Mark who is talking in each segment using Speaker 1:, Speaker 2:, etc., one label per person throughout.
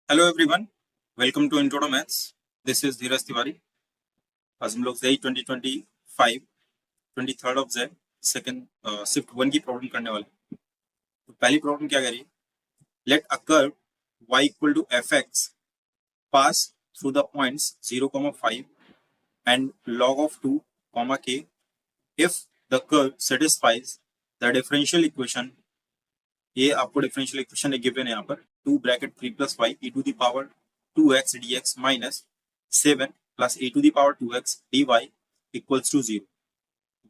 Speaker 1: Hello everyone, welcome to intro to maths. This is Dheeraj Tiwari. आज हम लोग JEE 2025 23rd of JEE second shift 1 की problem करने वाले हैं। तो पहली प्रॉब्लम क्या कह रही है? Let a curve y equal to F X pass through the points 0,5 and log of 2, k if the curve satisfies the differential equation. ये आपको डिफरेंशियल इक्वेशन गिवन है यहाँ पर 2 bracket 3 plus Y E to the power 2x dx minus 7 plus e to the power 2x dy equals to 0,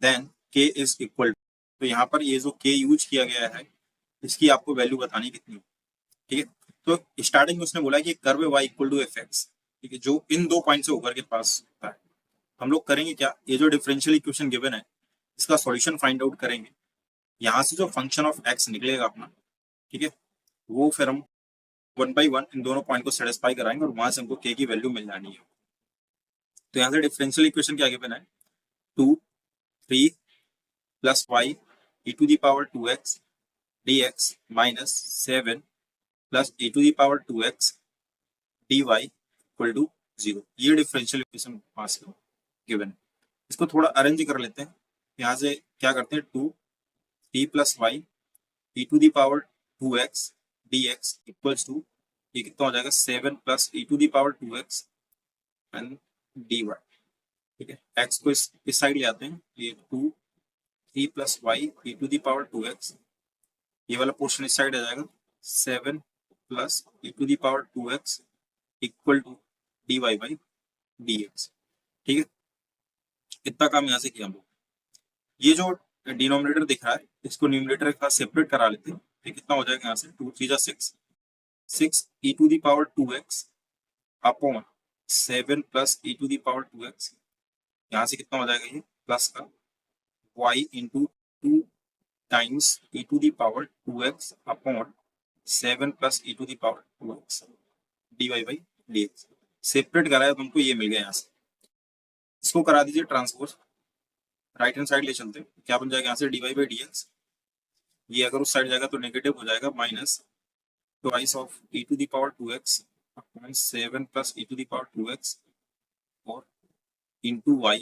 Speaker 1: then k is equal. तो यहाँ पर ये जो k यूज किया गया है इसकी आपको वैल्यू बतानी कितनी है। ठीक है, तो स्टार्टिंग में उसने बोला कि curve y equal to F X, ठीक है, जो इन दो पॉइंट से होकर के पास होता है। हम लोग करेंगे क्या, ये जो डिफरेंशियल इक्वेशन गिवन है इसका सॉल्यूशन फाइंड आउट करेंगे। यहाँ से जो फंक्शन ऑफ x निकलेगा अपना, ठीक है, वो फिर हम 1 बाई 1 इन दोनों पॉइंट को सेटिस्फाई कराएंगे और वहां से हमको k की वैल्यू मिल जानी है। तो यहाँ से डिफरेंशियल इक्वेशन क्या गिवन है, 2 3 plus Y E to the power 2x dx minus 7 plus e to the power 2x dy equal to 0। ये डिफरेंशियल इक्वेशन पास गिवन है। इसको थोड़ा अरेंज कर लेते हैं। यहाँ से क्या करते हैं, 2 3 plus Y E to the power 2x dx equals to, ये कितना हो जाएगा, 7 plus e to the power 2x and dy। ठीक है, x को इस साइड ले आते हैं, ये 2 3 plus Y E to the power 2x, ये वाला पोर्शन इस साइड आ जाएगा, 7 plus e to the power 2x equal टू dy बाई dx। ठीक है, इतना काम यहाँ से किया हम लोग। ये जो डिनोमिनेटर दिख रहा है इसको न्यूमरेटर के साथ सेपरेट करा लेते हैं। फिर कितना हो जाएगा, यहाँ से 2 3 जा 6 e to the power 2x upon 7 plus e to the power 2x, यहाँ से कितना हो जाएगा, ये प्लस का y into 2 times e to the power 2x upon 7 plus e to the power 2x dy by dx। Separate कराया तो हमको ये मिल गया। यहाँ से इसको करा दीजिए ट्रांसपोज, राइट हैंड साइड ले चलते हैं। क्या बन जाएगा यहाँ से, dy बाई dx, ये अगर उस साइड जाएगा तो नेगेटिव हो जाएगा, minus twice of e to the power 2x upon 7 plus e to the power 2x और into y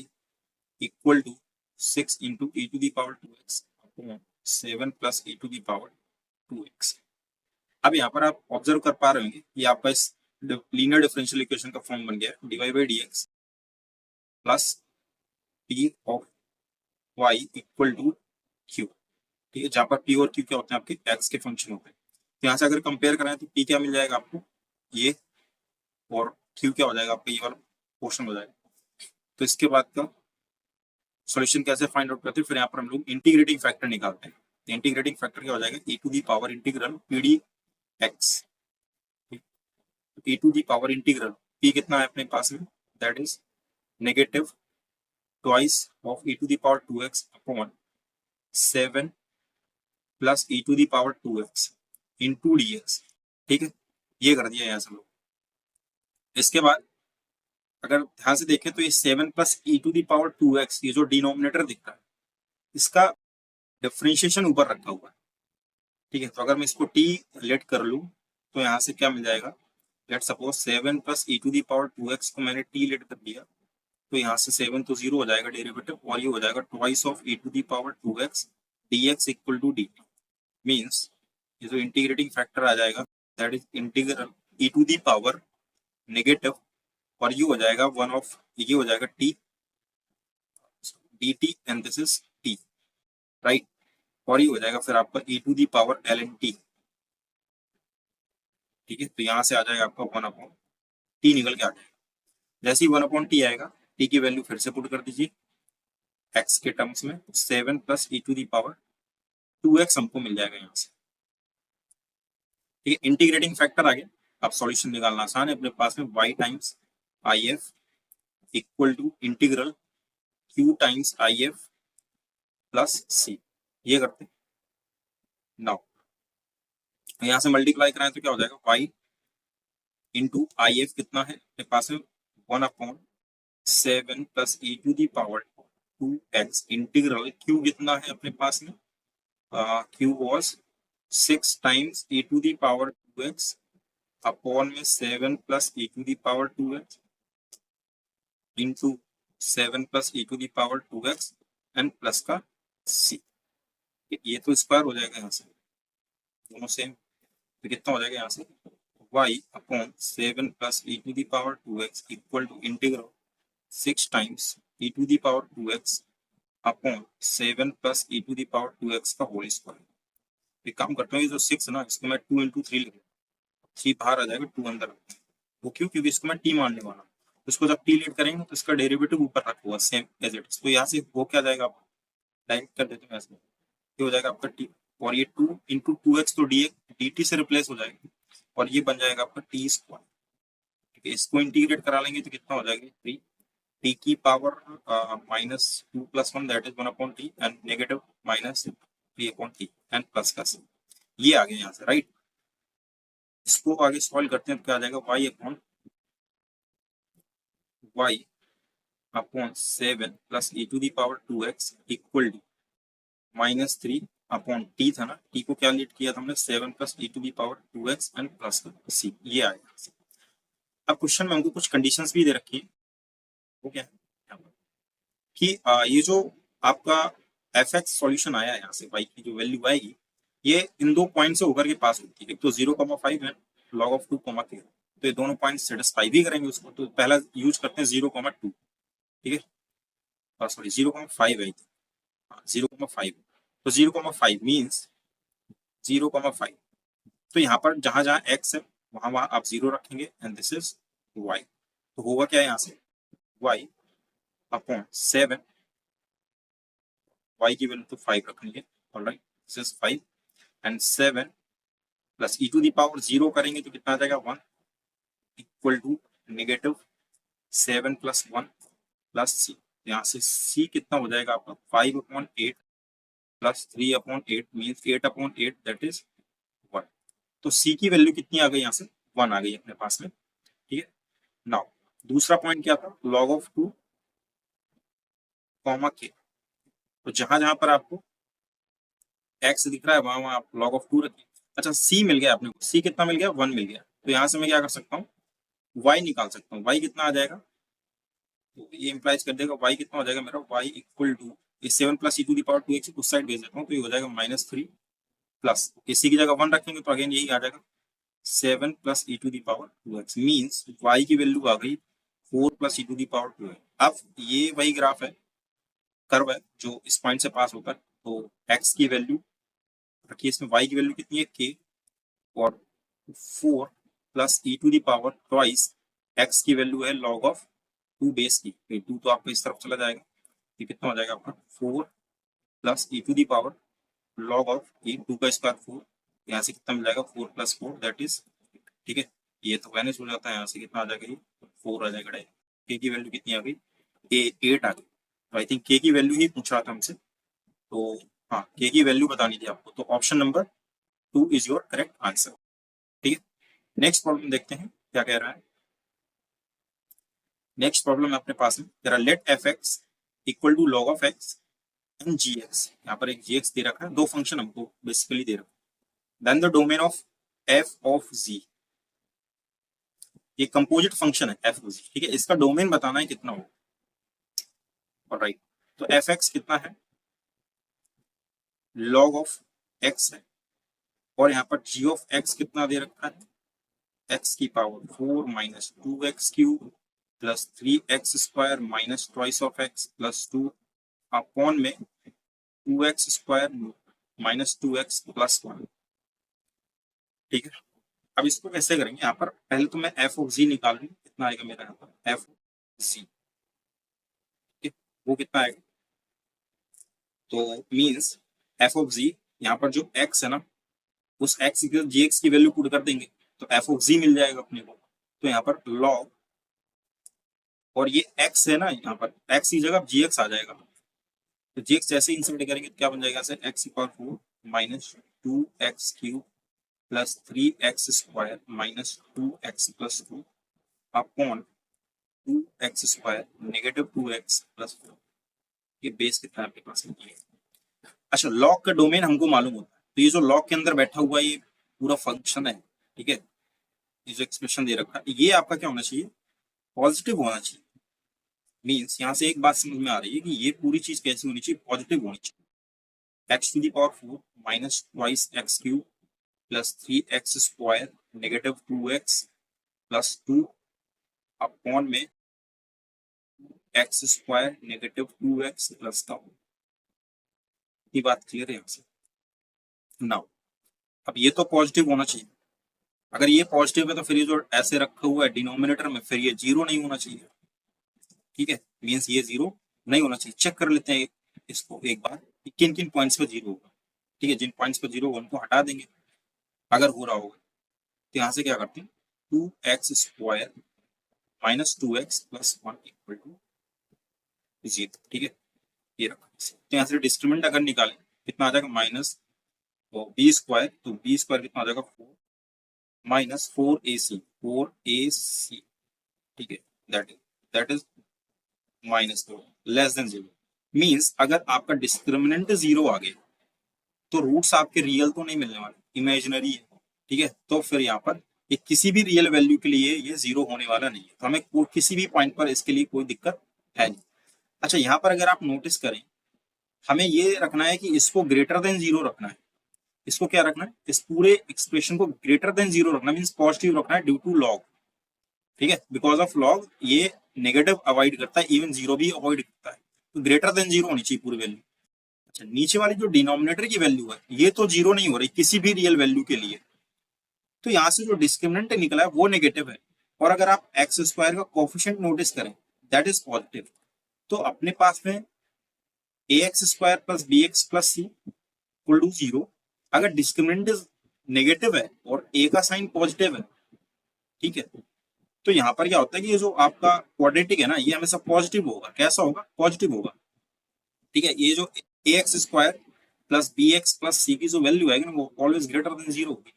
Speaker 1: equal to 6 into e to the power 2x upon 7 plus e to the power 2x। अब यहाँ पर आप observe कर पा रहे होंगे कि आपका इस लीनियर डिफरेंशियल इक्वेशन का फॉर्म बन गया है, dy by dx plus p of y equal to q। ठीक है, जहाँ पर p और q क्या होते हैं, आपके x के फंक्शन होते हैं। तो यहाँ से अगर कंपेयर कराएं तो p क्या मिल जाएगा आपको, ये, और q क्या हो जाएगा आपका, ये वाला पोर्शन हो जाएगा। तो इसके बाद का सॉल्यूशन कैसे फाइंड आउट करते हैं, फिर यहाँ पर हम लोग इंटीग्रेटिंग फैक्टर निकालते हैं। तो इंटीग्रेटिंग फैक्टर क्या हो जाएगा, e to the power integral P D X, e to the power integral p कितना है अपने पास में, that is negative twice of e to the power 2x upon 7 plus e to the power 2x into dx। ठीक है, ये कर दिया यहाँ से हम लोग। इसके बाद अगर ध्यान से देखें तो ये 7 plus e to the power 2x, ये जो डिनोमिनेटर दिख रहा है इसका डिफरेंशिएशन ऊपर रखा हुआ है। ठीक है, तो अगर मैं इसको t लेट कर लूं तो यहाँ से क्या मिल जाएगा, let suppose 7 plus e to the power 2x को मैंने t लेट कर दिया, तो यहाँ से 7 तो 0 हो जाएगा डेरिवेटिव, और ये हो जाएगा twice of e to the power 2x dx equal to dt। Means ये जो इंटीग्रेटिंग फैक्टर आ जाएगा that is integral e to the power negative, और ये हो जाएगा 1 ऑफ, ये हो जाएगा t dt and this is t, right. और ये हो जाएगा फिर आपका e to the power ln t। ठीक है, तो यहाँ से आ जाएगा आपका 1 अपॉन t निकल के आ जाएगा। जैसे ही 1 अपॉन t आएगा, t की वैल्यू फिर से पुट कर दीजिए x के टर्म्स में, 7 plus e to the power 2x हमको मिल जाएगा यहाँ से। ठीक है, इंटीग्रेटिंग फैक्टर आ गया। अब सॉल्यूशन निकालना आसान है, अपने पास में y times I F equal to integral q times I F plus C, ये करते हैं। नाउ यहाँ से मल्टीप्लाई कराएं तो क्या हो जाएगा, y इंटू आई एफ कितना है अपने पास में, 1 upon 7 plus e to the power 2x integral q कितना है अपने पास में, q was 6 times e to the power 2x upon में 7 plus e to the power 2x into 7 plus e to the power 2x and plus का c। ये तो square हो जाएगा यहाँ से, दोनों सेम, तो कितना हो जाएगा यहाँ से y upon 7 plus e to the power 2x equal to integral 6 times e to the power 2x upon 7 plus e to the power 2x का होल स्क्वायर। एक काम करता हूँ, ये जो 6 ना इसको मैं 2 इंटू 3 लिख, 3 बाहर आ जाएगा, 2 अंदर, वो क्यों, क्योंकि इसको मैं t मानने वाला हूँ। इसको जब t लीड करेंगे तो इसका डेरिवेटिव ऊपर रखा हुआ सेम एज इट, तो यहाँ से वो क्या जाएगा, आप डायरेक्ट कर देते हैं ऐसे, ये हो जाएगा आपका t, और ये 2 इंटू 2x तो dt से रिप्लेस हो जाएगा, और ये बन जाएगा आपका टी स्क्वायर। ठीक है, इसको इंटीग्रेट करा लेंगे तो कितना हो जाएगा 3 टी की power minus 2 plus 1 that is 1 upon T and negative minus 3 upon T and plus का सी। ये आ गया यहाँ से, राइट। इसको आगे सॉल्व करते हैं तो क्या आ जाएगा y upon y upon 7 plus e to the power 2x equal to minus 3 upon t था ना, टी को क्या लीड किया था हमने 7 plus e to the power 2x and plus का c। ये आएगा। अब क्वेश्चन में हमको कुछ कंडीशंस भी दे रखी है, वो क्या है कि ये जो आपका एफ एक्स सॉल्यूशन आया है यहाँ से y की जो वैल्यू आएगी ये इन दो पॉइंट से होकर के पास होती है, एक तो 0,5 है log ऑफ 2, तो ये दोनों पॉइंट सेटिस्फाई भी करेंगे उसको, तो पहला यूज करते हैं 0,2, ठीक है, सॉरी 0,5 है, 0,5, तो 0,5 मीन्स 0,5, तो यहाँ पर जहां जहां x है वहां वहां आप 0 रखेंगे एंड दिस इज y, तो होगा क्या है यहाँ से y अपॉन 7, y की वैल्यू तो 5 रखेंगे, alright, this is 5 and 7 plus e to the power 0 करेंगे तो कितना आ जाएगा 1 equal to negative 7 plus 1 plus c। यहाँ से c कितना हो जाएगा आपका 5 upon 8 plus 3 upon 8 means 8 upon 8 that is 1, तो c की वैल्यू कितनी आ गई यहाँ से 1 आ गई अपने पास में। ठीक है, नाउ दूसरा पॉइंट क्या था log ऑफ 2 कॉमा k, तो जहां जहां पर आपको x दिख रहा है वहां वहां आप log ऑफ 2 रखिए। अच्छा c मिल गया अपने को, c कितना मिल गया 1 मिल गया, तो यहाँ से मैं क्या कर सकता हूँ y निकाल सकता हूँ, y कितना आ जाएगा, तो ये इंप्लाइज कर देगा y कितना हो जाएगा मेरा y equal to 7 plus e to the power 2x उस साइड भेज देता हूँ, तो ये हो जाएगा -3 प्लस c की जगह 1 रखेंगे तो अगेन यही आ जाएगा 7 plus e to the power 2x means y की वैल्यू आ गई 4 plus e to the power 2x। अब ये वही ग्राफ है, कर्व है जो इस पॉइंट से पास होता है, तो x की वैल्यू रखिए, इसमें y की वैल्यू कितनी है k, और 4 plus e to the power twice x की वैल्यू है log ऑफ 2 बेस की, 2 तो आपको इस तरफ चला जाएगा, ये कितना हो जाएगा आपका 4 plus e to the power log of ये 2 का स्क्वायर 4, यहाँ से कितना मिल जाएगा 4 प्लस 4 दैट इज, ठीक है, ये तो वैनिश हो जाता है, यहाँ से कितना आ जाएगा ये 4 आ जाएगा डायरेक्ट। k की वैल्यू कितनी आ गई 8 आ गई, तो आई थिंक k की वैल्यू ही पूछ रहा था हमसे, तो हाँ k की वैल्यू बतानी थी आपको, तो option number 2 is your correct answer. ठीक है, नेक्स्ट प्रॉब्लम देखते हैं क्या कह रहा है। नेक्स्ट प्रॉब्लम अपने पास में जरा let f x equal to log of x and g x, यहाँ पर एक जी एक्स दे रखा है, दो फंक्शन हमको बेसिकली दे रखा है, then the domain of F of G, ये कंपोजिट फंक्शन है एफ ऑफ जी, ठीक है, इसका डोमेन बताना है कितना हो, ऑलराइट, तो एफ एक्स कितना है लॉग ऑफ एक्स है, और यहाँ पर जी ऑफ एक्स कितना दे रखा है एक्स की power 4 minus 2x cube plus 3x square minus twice of x plus 2 upon में 2x square minus 2x plus 1। ठीक है, अब इसको कैसे करेंगे, यहाँ पर पहले तो मैं एफ ऑफ जी निकाल लूँ, कितना आएगा मेरा यहाँ पर एफ जी, वो कितना आएगा, तो मीन्स एफ ऑफ जी, यहाँ पर जो एक्स है ना उस एक्स की जी एक्स की वैल्यू पुट कर देंगे तो एफ ऑफ जी मिल जाएगा अपने को, तो यहाँ पर लॉग, और ये x है ना यहाँ पर x की जगह जी एक्स आ जाएगा, तो जी एक्स जैसे इंसर्ट करेंगे तो क्या बन जाएगा एक्स की power 4 minus 2x cube plus 3x square minus 2x plus 2 upon 2x square negative 2x plus 4, ये बेस कितना है आपके पास में। अच्छा, लॉग का डोमेन हमको मालूम होता है, तो ये जो लॉग के अंदर बैठा हुआ ये पूरा फंक्शन है, ठीक है, ये जो एक्सप्रेशन दे रखा है ये आपका क्या होना चाहिए, पॉजिटिव होना चाहिए। मीन्स यहाँ से एक बात समझ में आ रही है कि ये पूरी चीज कैसी होनी चाहिए, पॉजिटिव होनी चाहिए। X to the power 4 minus twice x cube plus 3x square negative 2x plus 2 upon में x square negative 2x plus का। ये बात क्लियर है यहाँ से। नाउ अब ये तो पॉजिटिव होना चाहिए। अगर ये पॉजिटिव है तो फिर ये जो ऐसे रखा हुआ है डिनोमिनेटर में, फिर ये जीरो नहीं होना चाहिए। ठीक है, मीन्स ये जीरो नहीं होना चाहिए। चेक कर लेते हैं इसको एक बार, किन किन पॉइंट्स पर जीरो होगा। ठीक है, जिन पॉइंट्स पर जीरो होगा उनको हटा देंगे अगर हो रहा होगा। तो यहाँ से क्या करते हैं, 2x square minus 2x plus 1 equal to 0। ठीक है, ये रखा। तो यहाँ से डिस्क्रिमिनेंट अगर निकालें कितना आ जाएगा, माइनस बी स्क्वायर, तो बी स्क्वायर कितना आ जाएगा 4 माइनस 4ac। ठीक है, that is minus 4 less than 0। Means अगर आपका डिस्क्रिमिनेंट 0 आ गया तो रूट्स आपके रियल तो नहीं मिलने वाले, इमेजिनरी है। ठीक है, तो फिर यहाँ पर ये किसी भी रियल वैल्यू के लिए ये 0 होने वाला नहीं है। तो हमें किसी भी पॉइंट पर इसके लिए कोई दिक्कत है नहीं। अच्छा, यहाँ पर अगर आप नोटिस करें, हमें ये रखना है कि इसको ग्रेटर देन 0 रखना है। इसको क्या रखना है, इस पूरे एक्सप्रेशन को ग्रेटर देन 0 रखना, मीन्स पॉजिटिव रखना है ड्यू टू लॉग। ठीक है, बिकॉज ऑफ लॉग ये नेगेटिव अवॉइड करता है, इवन 0 भी अवॉइड करता है। तो ग्रेटर देन 0 होनी चाहिए पूरी वैल्यू। अच्छा, नीचे वाली जो डिनोमिनेटर की वैल्यू है ये तो 0 नहीं हो रही किसी भी रियल वैल्यू के लिए। तो यहाँ से जो डिस्क्रिमिनेंट निकला है वो नेगेटिव है। और अगर आप एक्स स्क्वायर का कोफिशिएंट नोटिस करें दैट इज पॉजिटिव, तो अपने पास में ax square plus bx plus c equal to 0। अगर डिस्क्रिमिनेंट नेगेटिव है और a का साइन पॉजिटिव है, ठीक है, तो यहाँ पर क्या होता है कि ये जो आपका क्वाड्रेटिक है ना, ये हमेशा पॉजिटिव होगा। कैसा होगा, पॉजिटिव होगा। ठीक है, ये जो ax square plus bx plus c की जो वैल्यू आएगी ना, वो ऑलवेज ग्रेटर देन 0 होगी।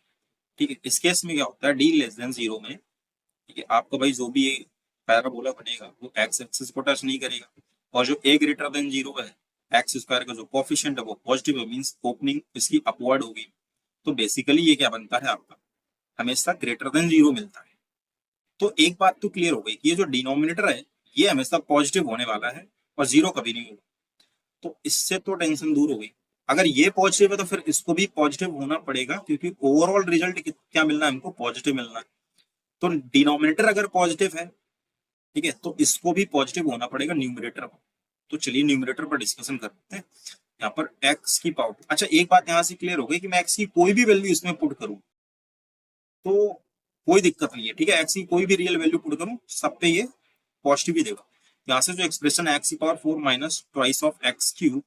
Speaker 1: ठीक है, इस केस में क्या होता है, d लेस देन 0 में, ठीक है, आपका भाई जो भी पैराबोला बनेगा वो x एक्सिस को टच नहीं करेगा। और जो a ग्रेटर देन 0 है, एक्स स्क्वायर का जो कोफिशिएंट है वो पॉजिटिव है, मींस ओपनिंग इसकी अपवर्ड होगी। तो बेसिकली ये क्या बनता है आपका, हमेशा ग्रेटर देन 0 मिलता है। तो एक बात तो क्लियर हो गई कि ये जो डिनोमिनेटर है ये हमेशा पॉजिटिव होने वाला है और 0 कभी नहीं होगा। तो इससे तो टेंशन दूर हो गई। अगर ये पॉजिटिव है तो फिर इसको भी पॉजिटिव होना पड़ेगा, क्योंकि ओवरऑल रिजल्ट क्या मिलना है हमको, पॉजिटिव मिलना है। तो डिनोमिनेटर अगर पॉजिटिव है, ठीक है, तो इसको भी पॉजिटिव होना पड़ेगा न्यूमरेटर पर। तो चलिए न्यूमरेटर पर डिस्कशन करते हैं। यहाँ पर x की पावर, अच्छा एक बात यहाँ से क्लियर हो गई कि मैं x की कोई भी वैल्यू इसमें पुट करूं तो कोई दिक्कत नहीं है। ठीक है, x की कोई भी रियल वैल्यू पुट करूं सब पे ये पॉजिटिव ही देगा। यहाँ से जो एक्सप्रेशन है x की power 4 minus twice of x cube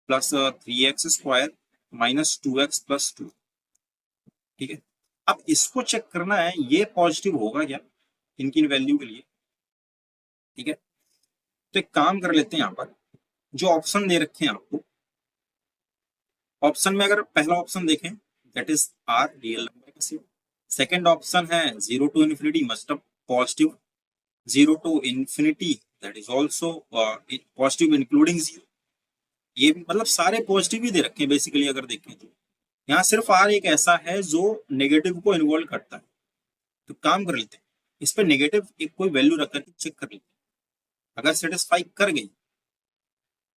Speaker 1: plus 3x square minus 2x plus 2। ठीक है, अब इसको चेक करना है ये पॉजिटिव होगा क्या इनकी वैल्यू के लिए। ठीक है, तो एक काम कर लेते हैं, यहाँ पर जो ऑप्शन दे रखे हैं आपको, ऑप्शन में अगर पहला ऑप्शन देखें that is R real number का सेट। सेकंड ऑप्शन है 0 to infinity must positive, 0 to infinity that is also positive including 0। ये भी मतलब सारे पॉजिटिव ही दे रखे हैं बेसिकली अगर देखें तो। यहाँ सिर्फ आर एक ऐसा है जो नेगेटिव को इन्वॉल्व करता है। तो काम कर लेते हैं, इस पर नेगेटिव एक कोई वैल्यू रख करके चेक कर लेते हैं। अगर सेटिस्फाई कर गई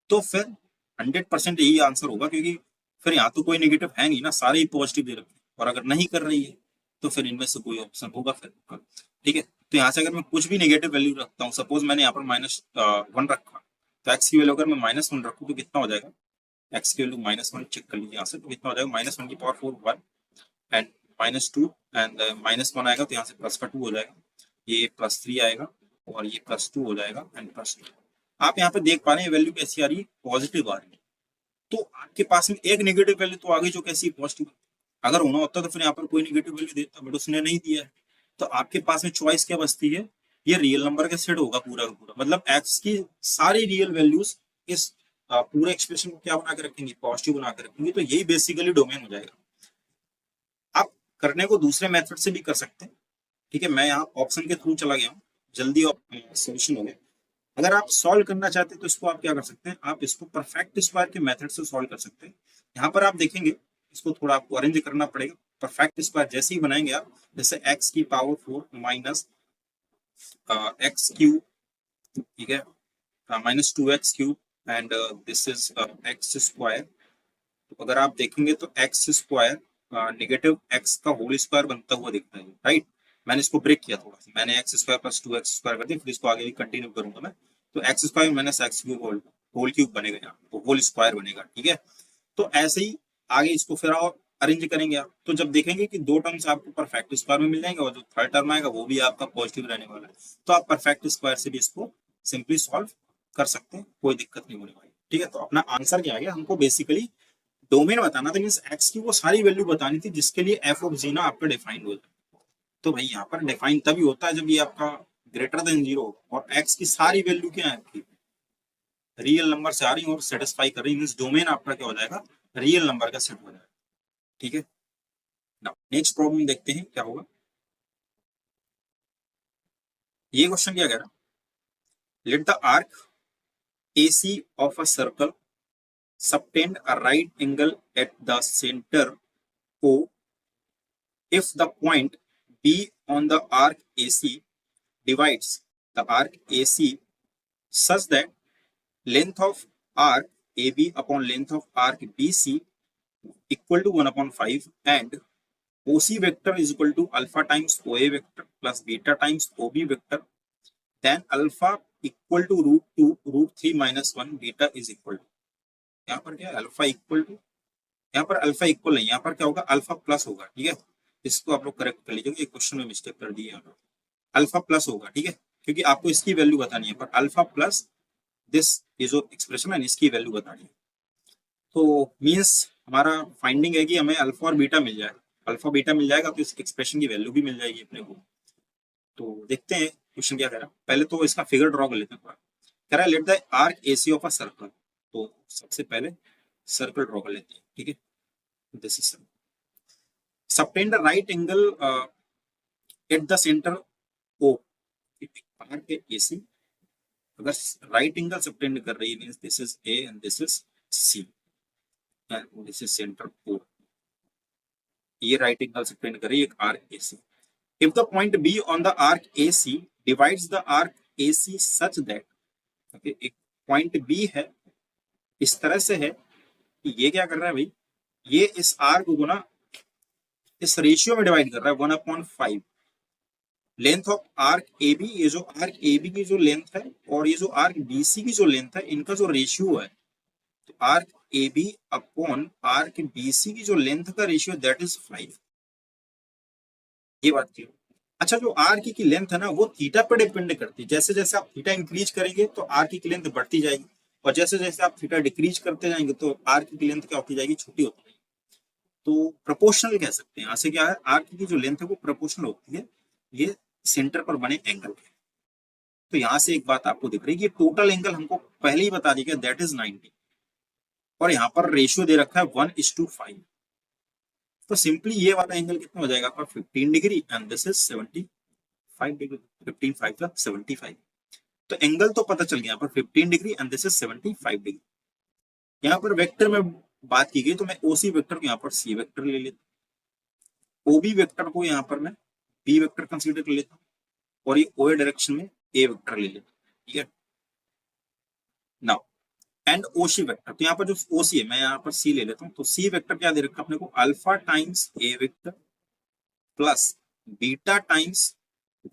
Speaker 1: तो फिर 100% यही आंसर होगा, क्योंकि फिर यहाँ तो कोई नेगेटिव है नहीं ना, सारे ही पॉजिटिव दे रखे हैं। और अगर नहीं कर रही है तो फिर इनमें से कोई ऑप्शन होगा फिर। ठीक है, तो यहाँ से अगर मैं कुछ भी नेगेटिव वैल्यू रखता हूँ, सपोज मैंने यहाँ पर -1 रखा, तो एक्स की वैल्यू अगर मैं -1 रखूँ तो कितना हो जाएगा, एक्स की वैल्यू -1 चेक कर लीजिए यहाँ से, तो कितना हो जाएगा, -1 की पावर 4 1 एंड -2 एंड -1 आएगा तो यहाँ से प्लस का 2 हो जाएगा, ये +3 आएगा और ये +2 हो जाएगा एंड +2। आप यहाँ पे देख पा रहे हैं वैल्यू कैसी आ रही है, पॉजिटिव आ रही है। तो आपके पास में एक नेगेटिव वैल्यू तो आ गई जो कैसी पॉजिटिव। अगर होना होता तो फिर यहाँ पर कोई नेगेटिव वैल्यू देता, बट उसने नहीं दिया है। तो आपके पास में चॉइस क्या बचती है, ये रियल नंबर का सेट होगा पूरा का पूरा, मतलब एक्स की सारी रियल वैल्यूज इस पूरे एक्सप्रेशन को क्या बना के रखेंगे, पॉजिटिव बना के रखेंगे। तो यही बेसिकली डोमेन हो जाएगा। आप करने को दूसरे मेथड से भी कर सकते हैं। ठीक है, मैं यहाँ ऑप्शन के थ्रू चला गया हूँ, जल्दी सोल्यूशन हो गया। अगर आप सॉल्व करना चाहते हैं तो इसको आप क्या कर सकते हैं, आप इसको परफेक्ट स्क्वायर के मेथड से सॉल्व कर सकते हैं। यहाँ पर आप देखेंगे इसको थोड़ा आपको अरेंज करना पड़ेगा। परफेक्ट स्क्वायर जैसे ही बनाएंगे आप, जैसे एक्स की पावर 4 माइनस एक्स क्यूब, ठीक है, minus 2x cube and this is x square. तो अगर आप देखेंगे तो एक्स स्क्वायर नेगेटिव एक्स का होल स्क्वायर बनता हुआ दिखता है, राइट। मैंने इसको ब्रेक किया थोड़ा सा, मैंने x square plus 2x square कर दिया, फिर इसको आगे भी कंटिन्यू करूंगा मैं। तो x square minus x cube whole cube बनेगा यहाँ, तो होल स्क्वायर बनेगा, ठीक है। तो ऐसे ही आगे इसको फिर और अरेंज करेंगे आप, तो जब देखेंगे कि दो टर्म्स आपको परफेक्ट स्क्वायर में मिल जाएंगे और जो थर्ड टर्म आएगा वो भी आपका पॉजिटिव रहने वाला है, तो आप परफेक्ट स्क्वायर से भी इसको सिंपली सॉल्व कर सकते हैं, कोई दिक्कत नहीं होने वाली, ठीक है। तो अपना आंसर क्या आ गया, हमको बेसिकली डोमेन बताना था, मींस एक्स की वो सारी वैल्यू बतानी थी जिसके लिए एफ ऑफ जी ना आपका डिफाइंड हो जाए। तो भाई यहाँ पर डिफाइन तभी होता है जब ये आपका ग्रेटर देन 0 और एक्स की सारी वैल्यू क्या है आपकी रियल नंबर से आ रही है और सेटिस्फाई कर रही है, मींस डोमेन आपका क्या हो जाएगा, रियल नंबर का सेट हो जाएगा, ठीक है। नेक्स्ट प्रॉब्लम देखते हैं क्या होगा। ये क्वेश्चन क्या कह रहा है, let the arc AC of a circle subtend a right angle at the center O if the point B on the arc AC divides the arc AC such that length of arc AB upon length of arc BC equal to 1 upon 5 and OC vector is equal to alpha times OA vector plus beta times OB vector, then alpha equal to root 2 root 3 minus 1 beta is equal to, यहाँ पर क्या है alpha equal to, यहाँ पर alpha equal नहीं, यहाँ पर क्या होगा अल्फा प्लस होगा, ठीक है। इसको आप लोग करेक्ट कर लीजिएगा, एक क्वेश्चन में मिस्टेक कर दी है, अल्फा प्लस होगा, ठीक है, क्योंकि आपको इसकी वैल्यू बतानी है, पर अल्फा प्लस दिस ये जो एक्सप्रेशन है इसकी वैल्यू बतानी है। तो मींस हमारा फाइंडिंग है कि हमें अल्फा और बीटा मिल जाए, अल्फा बीटा मिल जाएगा तो इस एक्सप्रेशन की वैल्यू भी मिल जाएगी अपने को। तो देखते हैं क्वेश्चन क्या कह रहा है, पहले तो इसका फिगर ड्रॉ कर लेते हैं थोड़ा। कह रहा है let the arc AC of a circle, तो सबसे पहले सर्कल ड्रॉ कर लेते हैं, ठीक है। This is subtend right angle at the centre O, arc AC अगर राइट एंगल सबटेंड कर रही है means this is A and this is C and this is centre O, ये राइट एंगल सबटेंड कर रही है एक arc AC. If the point B on the arc AC divides the arc AC such that, okay, एक पॉइंट B है इस तरह से है कि ये क्या कर रहा है भाई, ये इस आर्क को ना इस रेशियो में डिवाइड कर रहा है 1/5, length of arc A B, ये जो आर्क ए बी की जो लेंथ है और ये जो आर्क बी सी की जो लेंथ है इनका जो रेशियो है, तो arc A B upon arc B C की जो लेंथ का रेशियो दैट इज 5, ये बात क्लियर। अच्छा, जो आर्क की लेंथ है ना वो थीटा पर डिपेंड करती है, जैसे जैसे आप थीटा इंक्रीज करेंगे तो आर्क की लेंथ बढ़ती जाएगी और जैसे जैसे आप थीटा डिक्रीज करते जाएंगे तो आर्क की लेंथ क्या होती जाएगी, छोटी होती जाएगी। तो प्रोपोर्शनल कह सकते हैं, यहाँ से क्या है आर्क की जो लेंथ है वो प्रोपोर्शनल होती है ये सेंटर पर बने एंगल के। तो यहाँ से एक बात आपको दिख रही है कि टोटल एंगल हमको पहले ही बता दी गया दैट इज 90 और यहाँ पर रेशियो दे रखा है 1:5, तो सिंपली ये वाला एंगल कितना हो जाएगा आपका 15 degree and this is 75 degree, 15 5 का 75। तो एंगल तो पता चल गया यहाँ पर 15 degree and this is 75 degree. यहाँ पर वेक्टर में बात की गई तो मैं ओसी वेक्टर को यहाँ पर सी वेक्टर ले लेता हूँ, ओबी वेक्टर को यहाँ पर मैं बी वेक्टर कंसीडर कर लेता हूँ और ये ओए डायरेक्शन में ए वेक्टर ले लेता हूँ, ठीक है। नाउ एंड ओसी वेक्टर, तो यहाँ पर जो ओसी है मैं यहाँ पर सी ले लेता हूँ, तो सी वेक्टर क्या दे रखा है अपने को alpha times A vector plus beta times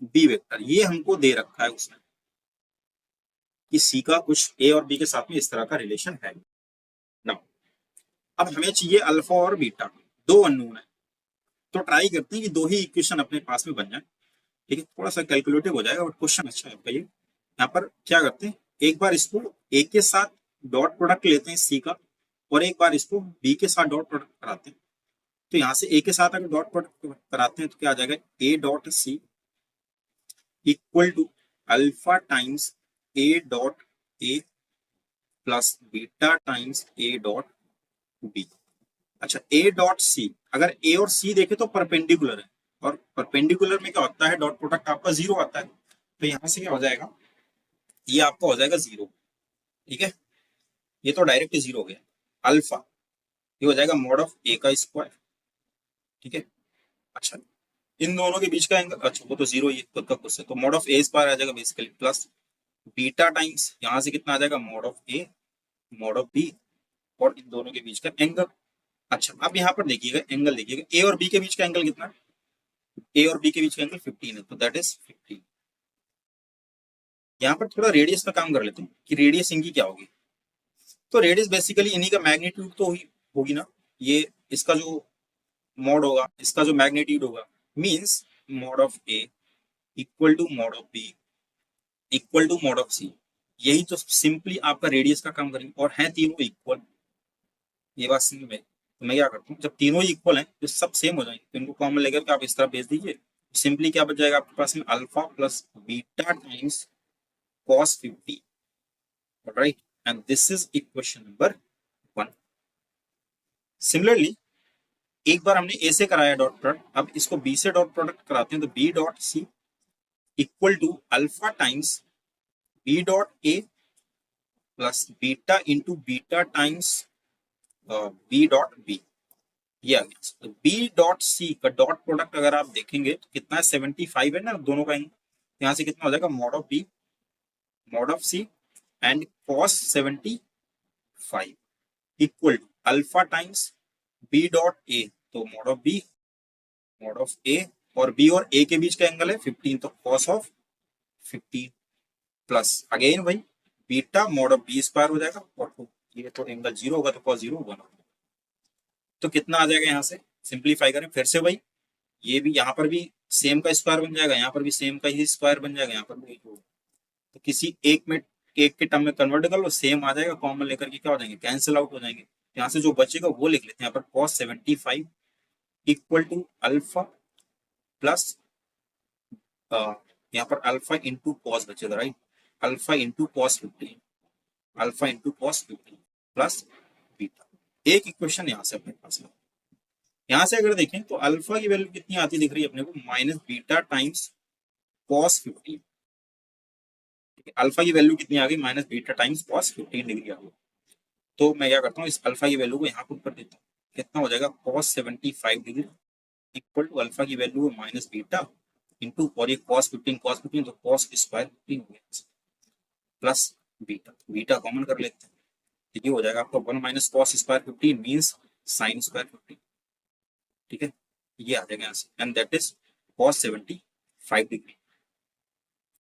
Speaker 1: B vector, ये हमको दे रखा है उसने कि सी का कुछ ए और बी के साथ में इस तरह का रिलेशन है। नाउ अब हमें चाहिए अल्फा और बीटा, दो अननोन है, तो ट्राई करते हैं कि दो ही इक्वेशन अपने पास में बन जाए, ठीक है। थोड़ा सा कैलकुलेटिव हो जाएगा बट क्वेश्चन अच्छा है आपका ये। यहाँ पर क्या करते हैं, एक बार इसको ए के साथ डॉट प्रोडक्ट लेते हैं सी का और एक बार इसको बी के साथ डॉट प्रोडक्ट कराते हैं। तो यहाँ से ए के साथ अगर डॉट प्रोडक्ट कराते हैं तो क्या आ जाएगा A dot C equal to alpha times A dot A plus beta times A dot B. अच्छा, ए डॉट सी, अगर ए और सी देखे तो परपेंडिकुलर है और परपेंडिकुलर में क्या होता है डॉट प्रोडक्ट आपका 0 आता है, तो यहां से क्या हो जाएगा ये आपका हो जाएगा 0, ठीक है। ये तो डायरेक्ट 0 हो गया, अल्फा ये हो जाएगा मॉड ऑफ ए का स्क्वायर, ठीक है। अच्छा, इन दोनों के बीच का एंगल, अच्छा वो तो जीरो ही खुद का खुद से, तो मॉड ऑफ ए स्क्वायर आ जाएगा बेसिकली प्लस बीटा टाइम्स यहाँ से कितना आ जाएगा mod of A mod of B और इन दोनों के बीच का एंगल। अच्छा अब यहाँ पर देखिएगा एंगल, देखिएगा ए और बी के बीच का एंगल कितना है, ए और बी के बीच का एंगल 15 है, तो दैट इज 15। यहाँ पर थोड़ा रेडियस में काम कर लेते हैं कि रेडियस इनकी क्या होगी। तो रेडियस बेसिकली इन्हीं का मैग्नीट्यूड तो होगी ना, ये इसका जो मॉड होगा, इसका जो मैग्नीट्यूड होगा, means mod of A equal to mod of B equal to mod of C. यही तो सिंपली आपका रेडियस का काम करेंगे, और है तीनों इक्वल। ये बात समझ में, तो मैं क्या करता हूँ, जब तीनों ही इक्वल हैं तो सब सेम हो जाएंगे, तो इनको कॉमन लेकर के आप इस तरह भेज दीजिए। सिंपली क्या बच जाएगा आपके पास में, alpha plus beta times cos 50, right, and this is equation number 1। Similarly एक बार हमने ए से कराया डॉट प्रोडक्ट, अब इसको बी से डॉट प्रोडक्ट कराते हैं, तो B dot C equal to alpha times B dot A plus beta into beta times B dot B. ये आ गया। तो बी डॉट सी का डॉट प्रोडक्ट अगर आप देखेंगे तो कितना है, 75 है ना दोनों का, यहाँ से कितना हो जाएगा mod of B mod of C and cos 75 equal to alpha times B dot A, तो मॉड ऑफ ए और बी और ए के बीच का एंगल है 15, तो cos ऑफ 15 प्लस अगेन वही beta mod of B square हो जाएगा, और ये तो एंगल जीरो होगा तो cos 0 1 होगा। तो कितना आ जाएगा, यहाँ से सिंप्लीफाई करें फिर से वही, ये भी यहाँ पर भी सेम का स्क्वायर बन जाएगा, यहाँ पर भी सेम का ही स्क्वायर बन जाएगा, यहाँ पर भी तो किसी एक में एक के टर्म में कन्वर्ट कर लो, सेम आ जाएगा, कॉमन लेकर के क्या हो जाएंगे, कैंसिल आउट हो जाएंगे। यहाँ से जो बचेगा वो लिख लेते हैं यहाँ पर cos 75 equal to alpha plus यहाँ पर अल्फा इंटू कॉस बचेगा, right, alpha into cos 15 alpha into cos 15 plus beta. एक इक्वेशन यहाँ से अपने पास में, यहाँ से अगर देखें तो अल्फा की वैल्यू कितनी आती दिख रही है अपने को, minus beta times cos 15। Alpha की वैल्यू कितनी आ गई, minus beta times cos 15 degree आ गई। तो मैं क्या करता हूँ, इस अल्फा की वैल्यू को यहाँ पुट कर देता हूँ, कितना हो जाएगा cos 75 degree equal to alpha की वैल्यू माइनस बीटा इंटू, और ये cos 15 तो cos स्क्वायर 15 हो गया प्लस बीटा, बीटा कॉमन कर लेते हैं, तो ये हो जाएगा आपका 1 minus cos square 15 means sine square 15, ठीक है, ये आ जाएगा यहाँ से, and that is cos 75 degree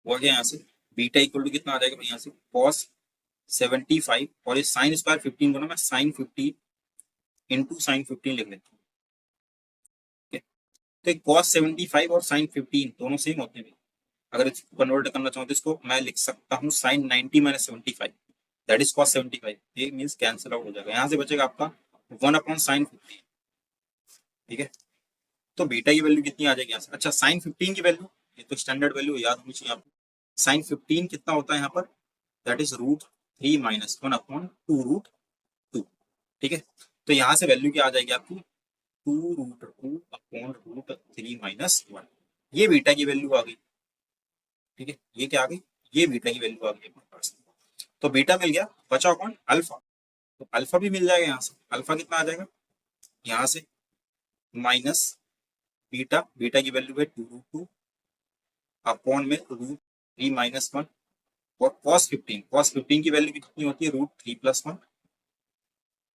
Speaker 1: हो गया। यहाँ से बीटा इक्वल टू कितना आ जाएगा यहाँ से cos 75 और ये साइन स्क्वायर 15 को ना मैं साइन 15 इंटू साइन 15 लिख लेता हूँ, तो cos 75 और साइन 15 दोनों सेम होते हैं। अगर इसको कन्वर्ट करना चाहूँ तो इसको मैं लिख सकता हूँ sine 90 minus 75 that is cos 75, ये मींस कैंसिल आउट हो जाएगा, यहाँ से बचेगा आपका 1 अपॉन साइन 15, ठीक है। तो बीटा की वैल्यू कितनी आ जाएगी यहाँ से, अच्छा साइन 15 की वैल्यू, ये तो स्टैंडर्ड वैल्यू याद होनी चाहिए आपको, साइन 15 कितना होता है यहाँ पर, दैट इज √3 माइनस 1 अपॉन 2√2, ठीक है। तो यहाँ से वैल्यू क्या आ जाएगी आपकी 2√2 अपॉन √3 माइनस 1, ये बीटा की वैल्यू आ गई, ठीक है, ये क्या आ गई, ये बीटा की वैल्यू आ गई। तो बीटा मिल गया, बचा कौन, अल्फा, तो अल्फा भी मिल जाएगा यहाँ से, अल्फा कितना आ जाएगा यहाँ से माइनस बीटा, बीटा की वैल्यू है 2√2 अपॉन में √3 माइनस 1 और cos 15 की वैल्यू कितनी होती है √3 प्लस 1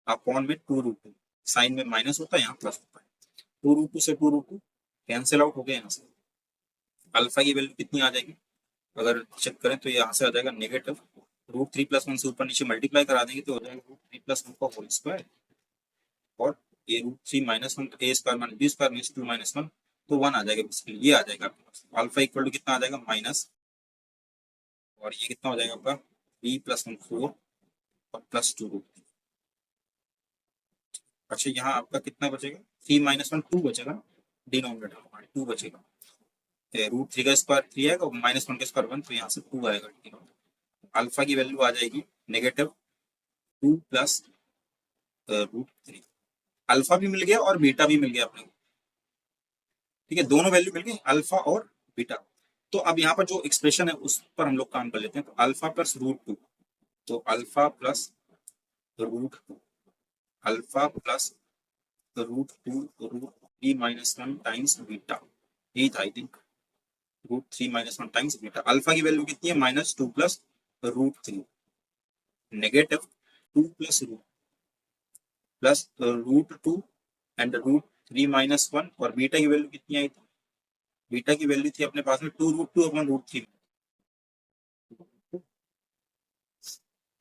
Speaker 1: अपॉन में 2√2, साइन में माइनस होता है यहाँ प्लस होता है, 2√2 से 2√2 कैंसिल आउट हो गया यहाँ से। अल्फा की वैल्यू कितनी आ जाएगी, अगर चेक करें तो यहाँ से आ जाएगा नेगेटिव, √3 प्लस 1 से ऊपर नीचे मल्टीप्लाई करा देंगे तो हो जाएगा √3 प्लस 1 का होल स्क्वायर, और ये √3 minus 1 A square minus B square means 2 minus 1, तो 1 आ जाएगा बेसिकली, ये आ जाएगा आपके पास अल्फा इक्वल टू कितना आ जाएगा माइनस, और ये कितना हो जाएगा आपका बी प्लस 1 4 और प्लस 2 √3। अच्छा यहाँ आपका कितना बचेगा 3 माइनस 1 2 बचेगा, डिनोमिनेटर हमारे 2 बचेगा, √3 का स्क्वायर 3 आएगा, माइनस 1 का स्क्वायर 1, तो यहाँ से 2 आएगा, अल्फा की वैल्यू आ जाएगी नेगेटिव 2 प्लस √3, अल्फा भी मिल गया और बीटा भी मिल गया अपने को, ठीक है, दोनों वैल्यू मिल गई अल्फा और बीटा। तो अब यहाँ पर जो एक्सप्रेशन है उस पर हम लोग काम कर लेते हैं, तो अल्फा प्लस √2, तो alpha plus √2 alpha plus √2 3 - 1 times beta, यही था I think, √3 - 1 times beta. Alpha की वैल्यू कितनी है? -2 + √3, नेगेटिव 2 + √2 एंड √3 - 1, और बीटा की वैल्यू कितनी आई थी? बीटा की वैल्यू थी अपने पास में 2√2/√3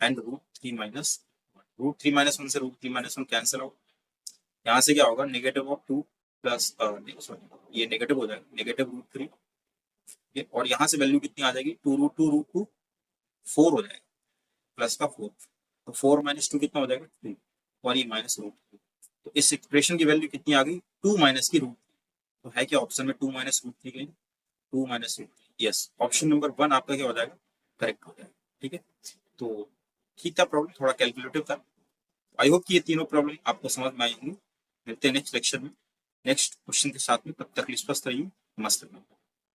Speaker 1: एंड √3 - 1 से √3 - 1 कैंसिल आउट। यहाँ से क्या होगा? नेगेटिव ऑफ 2 प्लस सॉरी ये नेगेटिव हो जाएगा, नेगेटिव √3, और यहाँ से वैल्यू कितनी आ जाएगी? 2√2 4 हो जाएगा, प्लस का 4, तो 4 - 2 कितना हो जाएगा? 2, और ये -√3। तो इस एक्सप्रेशन की वैल्यू कितनी आ गई? 2 - की √3। तो है क्या ऑप्शन में 2 - √3 कहीं? 2 - √3, यस, ऑप्शन नंबर 1 आपका क्या हो जाएगा? करेक्ट हो जाएगा। ठीक है, तो ठीक था प्रॉब्लम, थोड़ा कैलकुलेटिव था। आई होप कि ये तीनों प्रॉब्लम आपको समझ में आएंगी। मिलते हैं नेक्स्ट लेक्चर में नेक्स्ट क्वेश्चन के साथ में, तब तक स्वस्थ रहिए, मस्त रहिए।